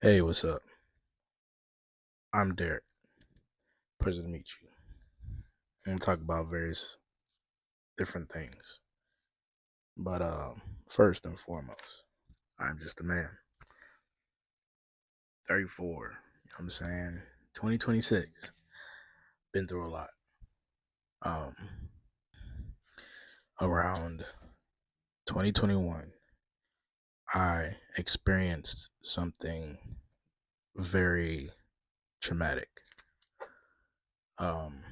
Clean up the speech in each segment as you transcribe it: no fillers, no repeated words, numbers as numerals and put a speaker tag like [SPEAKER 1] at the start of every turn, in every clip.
[SPEAKER 1] Hey, what's up? I'm Derek. Pleasure to meet you. I'm gonna talk about various different things. But first and foremost, I'm just a man. 34. You know what I'm saying? 2026. Been through a lot. Um Around 2021, I experienced something very traumatic. Um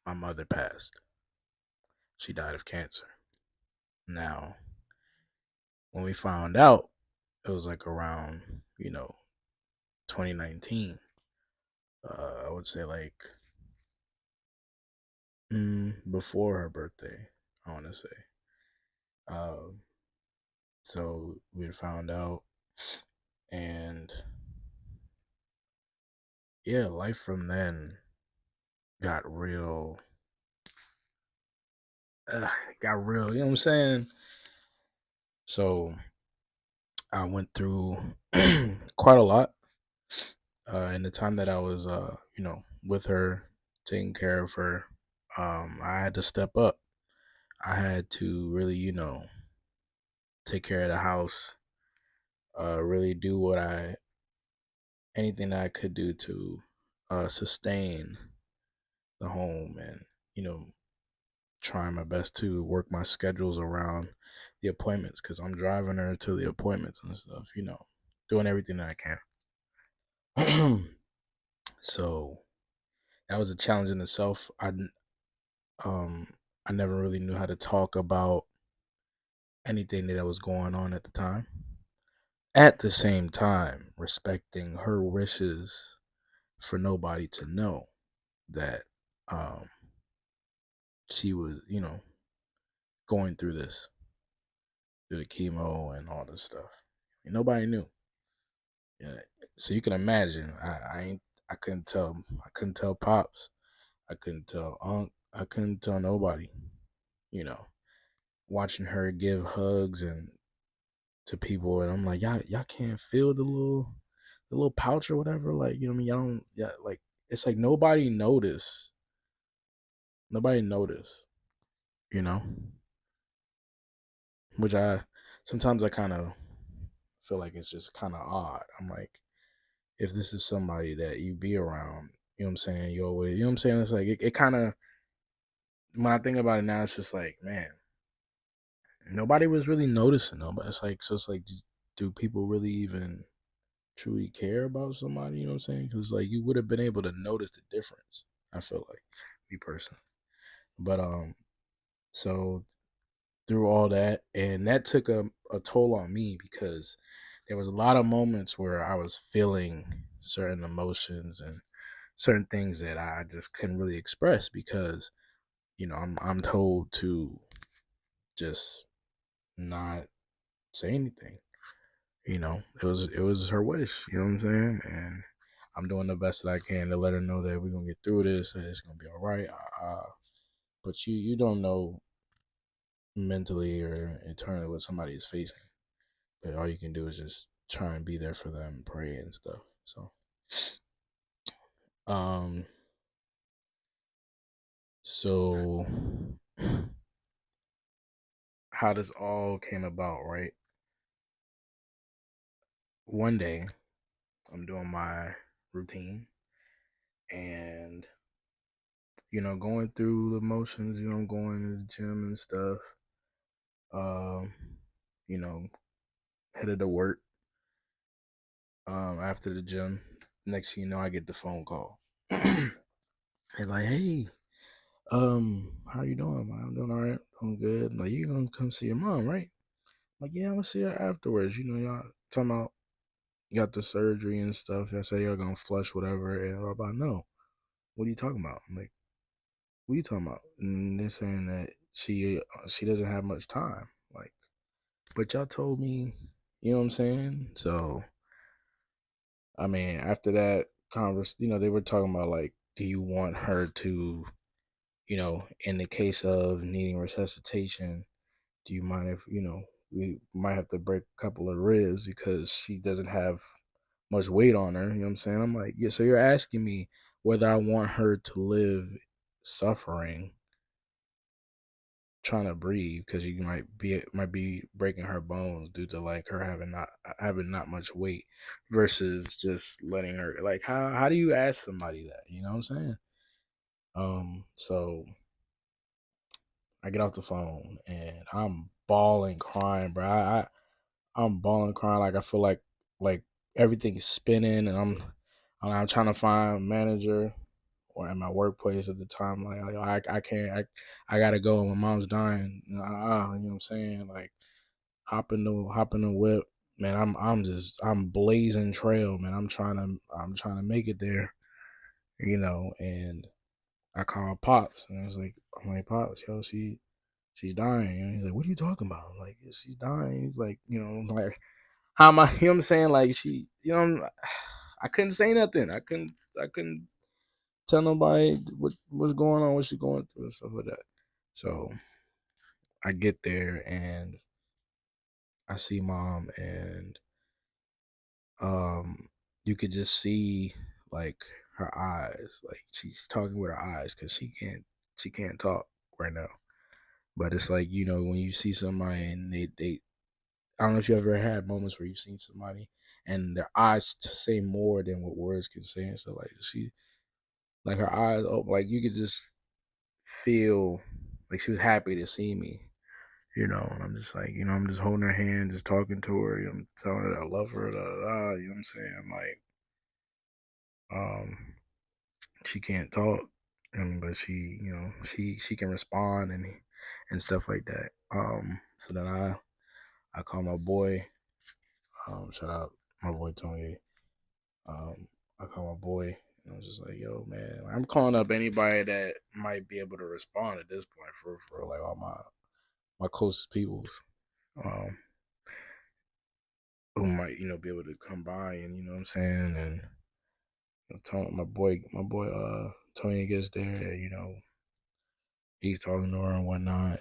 [SPEAKER 1] my mother passed. She died of cancer. Now, when we found out, it was like around, 2019. I would say like before her birthday, I want to say. Um, so we found out, and yeah, life from then got real. Got real. You know what I'm saying? So I went through quite a lot in the time that I was, with her, taking care of her. I had to step up. I had to really, take care of the house. Really do what I anything that I could do to sustain the home, and you know trying my best to work my schedules around the appointments because I'm driving her to the appointments and stuff. Doing everything that I can. So that was a challenge in itself. Um I never really knew how to talk about anything that was going on at the time. At the same time, respecting her wishes for nobody to know that um she was, going through this, through the chemo and all this stuff. And nobody knew. Yeah. So you can imagine, I couldn't tell pops, I couldn't tell unc, I couldn't tell nobody. You know, watching her give hugs and to people, and I'm like, y'all can't feel the little pouch or whatever. Like, you know what I mean? Y'all don't, yeah, like it's like nobody noticed. Nobody noticed. You know, which I sometimes I kind of feel like it's just kind of odd. I'm like, if this is somebody that you be around, you know what I'm saying, you always, you know what I'm saying? It's like, it kind of, when I think about it now, it's just like, man, nobody was really noticing them. But it's like, so it's like, do people really even truly care about somebody? You know what I'm saying? Because like, you would have been able to notice the difference. I feel like, me personally. But so through all that, and that took a toll on me because there was a lot of moments where I was feeling certain emotions and certain things that I just couldn't really express because I'm told to just not say anything. It was her wish. You know what I'm saying? And I'm doing the best that I can to let her know that we're gonna get through this. That it's gonna be all right. But you don't know mentally or internally what somebody is facing. But all you can do is just try and be there for them, pray and stuff. So, um, so how this all came about, right? One day I'm doing my routine and going through the motions, going to the gym and stuff. Um, you know, headed to work. After the gym, next thing you know, I get the phone call. They're like, "Hey, how you doing, man? I'm doing all right, doing good. Like, you gonna come see your mom, right?" I'm like, "Yeah, I'm gonna see her afterwards. Y'all talking about you got the surgery and stuff. I say y'all gonna flush whatever." And I'm about, no. What are you talking about? I'm like, what are you talking about? And they're saying that she doesn't have much time. Like, but y'all told me, you know what I'm saying? So, I mean, after that they were talking about like, do you want her to, in the case of needing resuscitation, do you mind if we might have to break a couple of ribs because she doesn't have much weight on her. You know what I'm saying? I'm like, yeah. So you're asking me whether I want her to live suffering, trying to breathe because you might be breaking her bones due to like her having not much weight versus just letting her like how do you ask somebody that? You know what I'm saying? So I get off the phone and I'm bawling, crying, bro. I'm bawling, crying like I feel like everything's spinning, and I'm trying to find a manager or at my workplace at the time. Like I can't, I gotta go. My mom's dying. You know what I'm saying? Like hop in the whip, man. I'm blazing trail, man. I'm trying to make it there, and I call Pops, and I'm like, Pops, yo, she's dying. And he's like, what are you talking about? I'm like, yeah, she's dying. He's like, like, how am I, you know what I'm saying? Like, I couldn't say nothing. I couldn't tell nobody what's going on, what she's going through, and stuff like that. So I get there and I see mom, and um, you could just see like her eyes, like she's talking with her eyes because she can't talk right now. But it's like when you see somebody and they I don't know if you ever had moments where you've seen somebody and their eyes say more than what words can say and stuff like like her eyes open, like you could just feel like she was happy to see me, and I'm just like, I'm just holding her hand, just talking to her, I'm telling her that I love her, da, da, da, you know what I'm saying? Like, um, she can't talk, but she can respond and stuff like that. So then I call my boy, shout out my boy Tony. I call my boy, and I was just like, yo, man, I'm calling up anybody that might be able to respond at this point for like all my closest peoples, um, who might be able to come by, and you know what I'm saying, and my boy Tony gets there, he's talking to her and whatnot,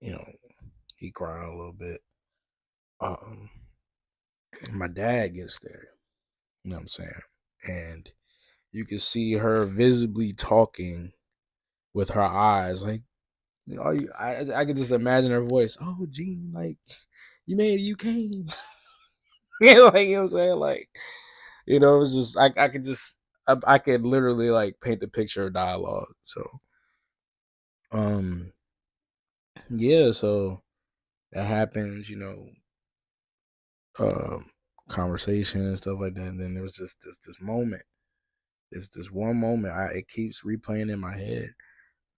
[SPEAKER 1] you know, he crying a little bit. Um, my dad gets there, you know what I'm saying, and you can see her visibly talking with her eyes, like, I could just imagine her voice. Oh, Gene, like, you made it, you came. Like, you know what I'm saying, like, it's just I could just I could literally like paint the picture of dialogue. So, um, yeah, so that happens, um, conversation and stuff like that. And then there was just this moment. It's this one moment. It keeps replaying in my head.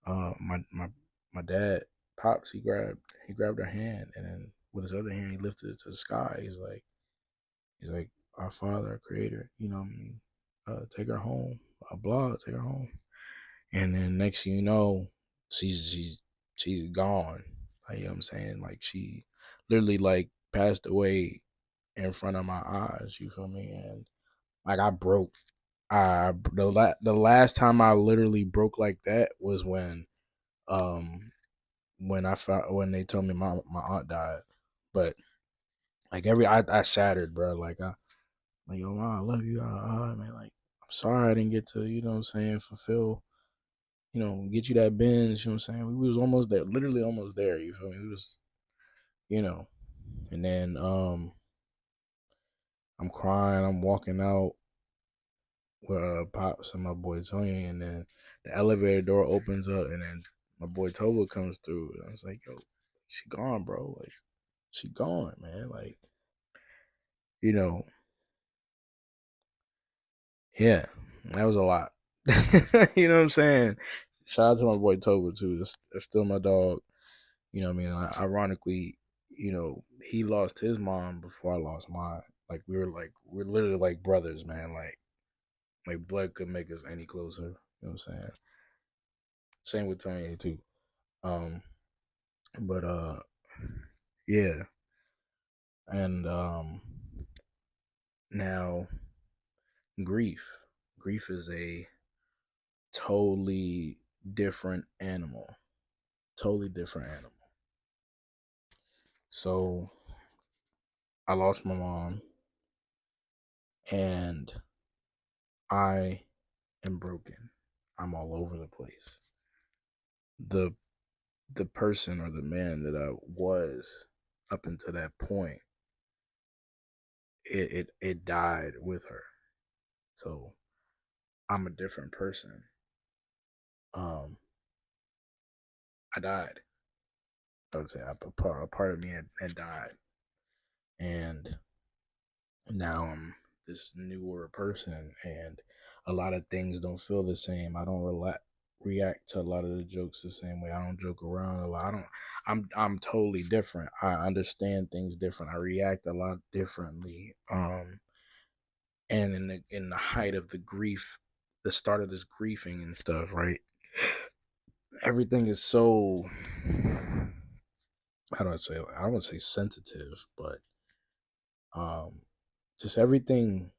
[SPEAKER 1] My dad, Pops, he grabbed her hand, and then with his other hand he lifted it to the sky. He's like, our Father, our Creator, take her home. Blah, take her home. And then next thing you know, she's gone. Like, you know what I'm saying? Like, she literally like passed away in front of my eyes. You feel me? And like I broke. The last time I literally broke like that was um when they told me my aunt died. But like I shattered, bro. Like, yo, mom, I love you. Man, like, I'm sorry I didn't get to, you know what I'm saying, fulfill, get you that Benz, you know what I'm saying? We was almost there, literally almost there, you feel me? We was, you know, and then I'm crying, I'm walking out with Pops and my boy Tony, and then the elevator door opens up, and then my boy Tova comes through, and I was like, yo, she gone, bro. Like, she gone, man. Like, you know, yeah, that was a lot. You know what I'm saying? Shout out to my boy Tova too. That's still my dog. You know what I mean? Ironically, he lost his mom before I lost mine. Like, we're literally like brothers, man. Like blood could make us any closer. You know what I'm saying? Same with Tony too. Um, but yeah, and now grief. Grief is a totally different animal. Totally different animal. So I lost my mom, and I am broken. I'm all over the place. The the person or the man that I was up until that point, it died with her. So I'm a different person. Um, I died. I would say a part of me had died, and now I'm this newer person, and a lot of things don't feel the same. I don't react to a lot of the jokes the same way. I don't joke around a lot. I don't. I'm totally different. I understand things different. I react a lot differently. And in the height of the grief, the start of this grieving and stuff, right? Everything is so, how do I say it? I don't want to say sensitive, but um just everything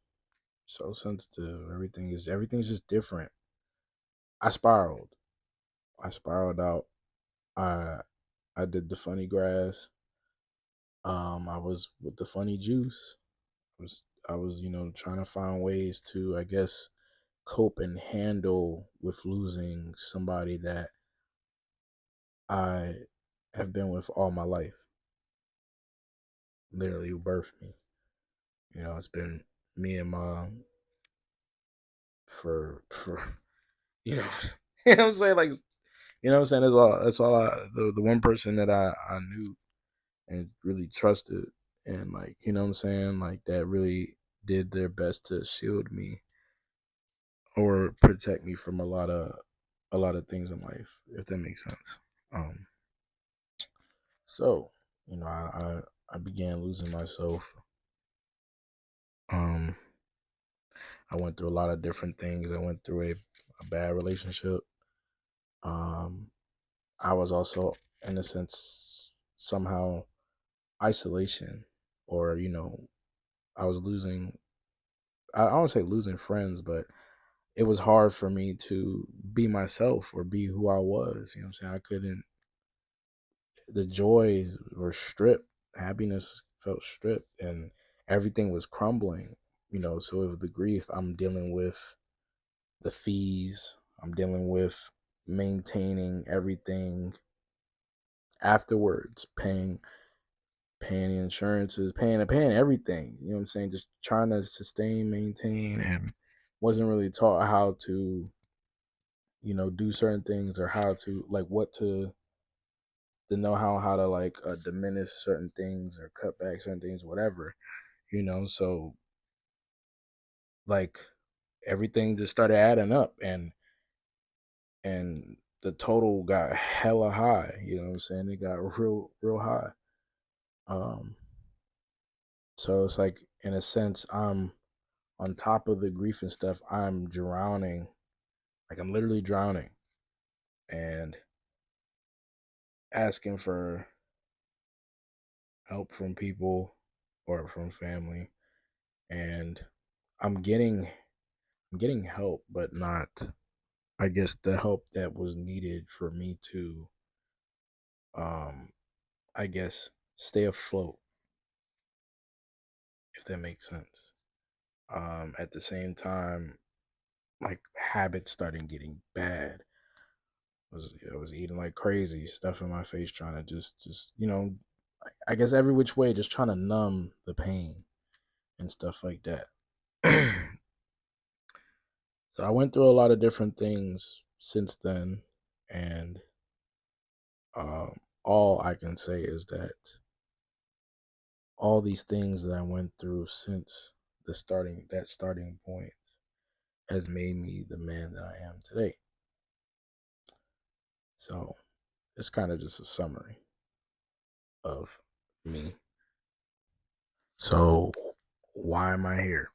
[SPEAKER 1] so sensitive. Everything's just different. I spiraled. I spiraled out. I I did the funny grass. I was with the funny juice. I was trying to find ways to, I guess, cope and handle with losing somebody that I have been with all my life. Literally who birthed me. It's been me and mom for you know you know what I'm saying, like, what I'm saying, that's all the one person that I knew and really trusted, and, like, what I'm saying, like, that really did their best to shield me or protect me from a lot of things in life, if that makes sense. Um so, I began losing myself. um I went through a lot of different things. I went through a bad relationship. um I was also, in a sense, somehow isolation, or, I was losing. I don't say losing friends, but it was hard for me to be myself or be who I was. You know what I'm saying? I couldn't. The joys were stripped. Happiness felt stripped, and everything was crumbling. So with the grief, I'm dealing with the fees. I'm dealing with maintaining everything afterwards, paying the insurances, paying everything. You know what I'm saying? Just trying to sustain, maintain, and wasn't really taught how to, do certain things, or how to, like, what to the know how to, like, diminish certain things or cut back certain things, whatever. So, like, everything just started adding up, and the total got hella high. You know what I'm saying? It got real real high. Um, so it's like, in a sense, I'm on top of the grief and stuff. I'm drowning. Like, I'm literally drowning, and asking for help from people or from family. And I'm getting I'm getting help, but not, I guess, the help that was needed for me to, um I guess, stay afloat, if that makes sense. At the same time, like, habits started getting bad. I was eating like crazy, stuff in my face, trying to just I guess every which way, just trying to numb the pain and stuff like that. So I went through a lot of different things since then, and all I can say is that all these things that I went through since that starting point has made me the man that I am today. So it's kind of just a summary of me. So why am I here?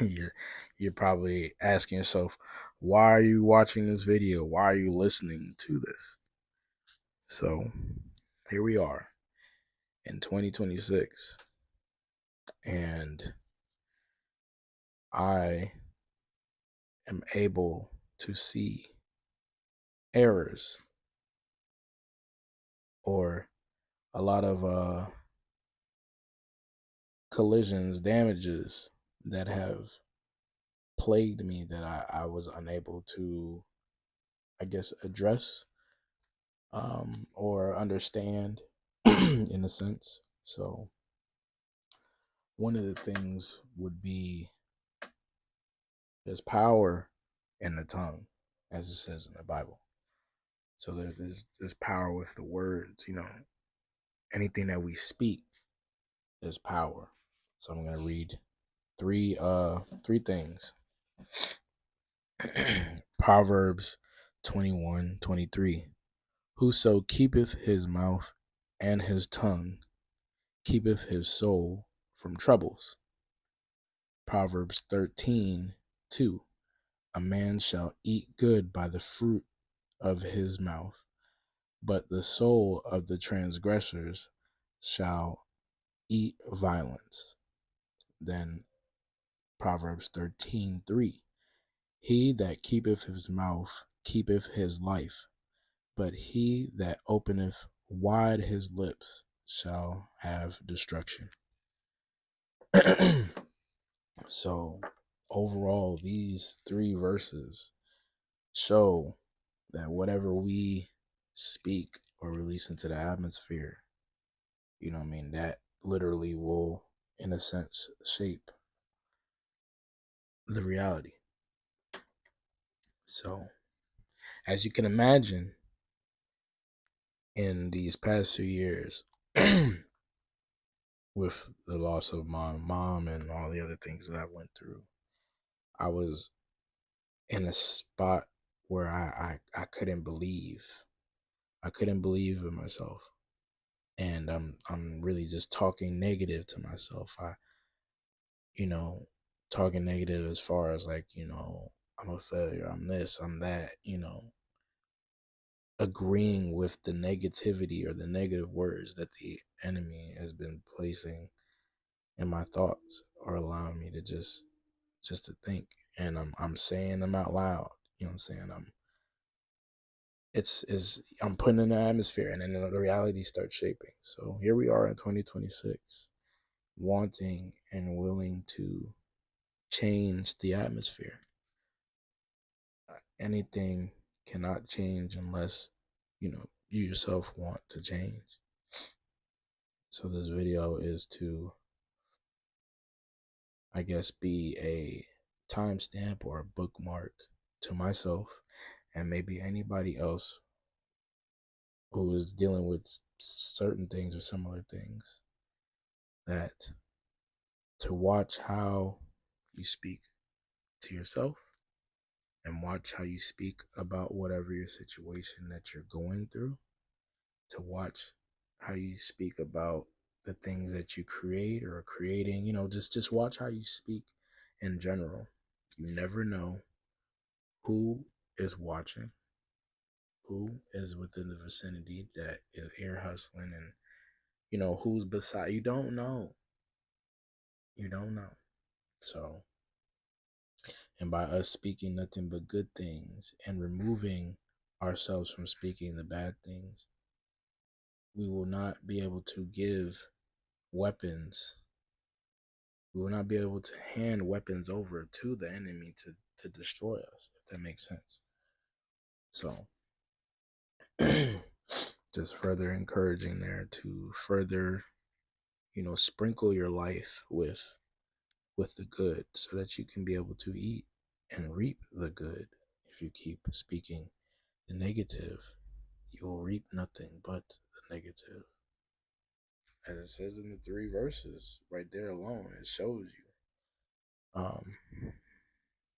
[SPEAKER 1] you're you're probably asking yourself, why are you watching this video? Why are you listening to this? So here we are in 2026, and I am able to see errors, or a lot of collisions, damages that have plagued me that I was unable to, I guess, address or understand in a sense. So one of the things would be there's power in the tongue, as it says in the Bible. So there's power with the words, anything that we speak, there's power. So I'm gonna read three things. Proverbs 21:23. Whoso keepeth his mouth and his tongue keepeth his soul from troubles. Proverbs 13:2. A man shall eat good by the fruit of his mouth, but the soul of the transgressors shall eat violence. Then Proverbs 13:3. He that keepeth his mouth keepeth his life, but he that openeth wide his lips shall have destruction. So overall, these three verses show that whatever we speak or release into the atmosphere, that literally will, in a sense, shape the reality. So, as you can imagine, in these past 2 years, with the loss of my mom and all the other things that I went through, I was in a spot where I couldn't believe. I couldn't believe in myself. And I'm really just talking negative to myself. You know, talking negative as far as like, I'm a failure, I'm this, I'm that, agreeing with the negativity or the negative words that the enemy has been placing in my thoughts or allowing me to just to think. And I'm saying them out loud. You know what I'm saying? I'm putting in the atmosphere, and then the reality starts shaping. So here we are in 2026, wanting and willing to change the atmosphere. Anything cannot change unless you yourself want to change. So this video is to, I guess, be a timestamp or a bookmark to myself and maybe anybody else who is dealing with certain things or similar things, that to watch how you speak to yourself and watch how you speak about whatever your situation that you're going through, to watch how you speak about the things that you create or are creating, just watch how you speak in general. You never know who is watching, who is within the vicinity that is ear hustling, and who's beside. You don't know. So, and by us speaking nothing but good things and removing ourselves from speaking the bad things, we will not be able to give weapons. We will not be able to hand weapons over to the enemy to destroy us, if that makes sense. So, just further encouraging there to further, sprinkle your life with the good, so that you can be able to eat and reap the good. If you keep speaking the negative, you will reap nothing but the negative. As it says in the three verses, right there alone, it shows you.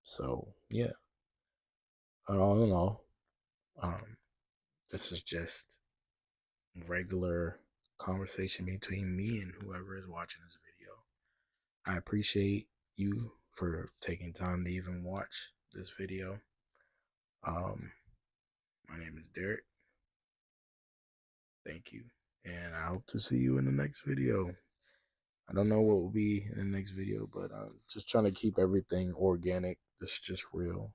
[SPEAKER 1] So yeah. All in all, this is just regular conversation between me and whoever is watching this video. I appreciate you for taking time to even watch this video. My name is Derek. Thank you. And I hope to see you in the next video. I don't know what will be in the next video, but I'm just trying to keep everything organic. This is just real.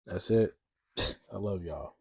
[SPEAKER 1] That's it. I love y'all.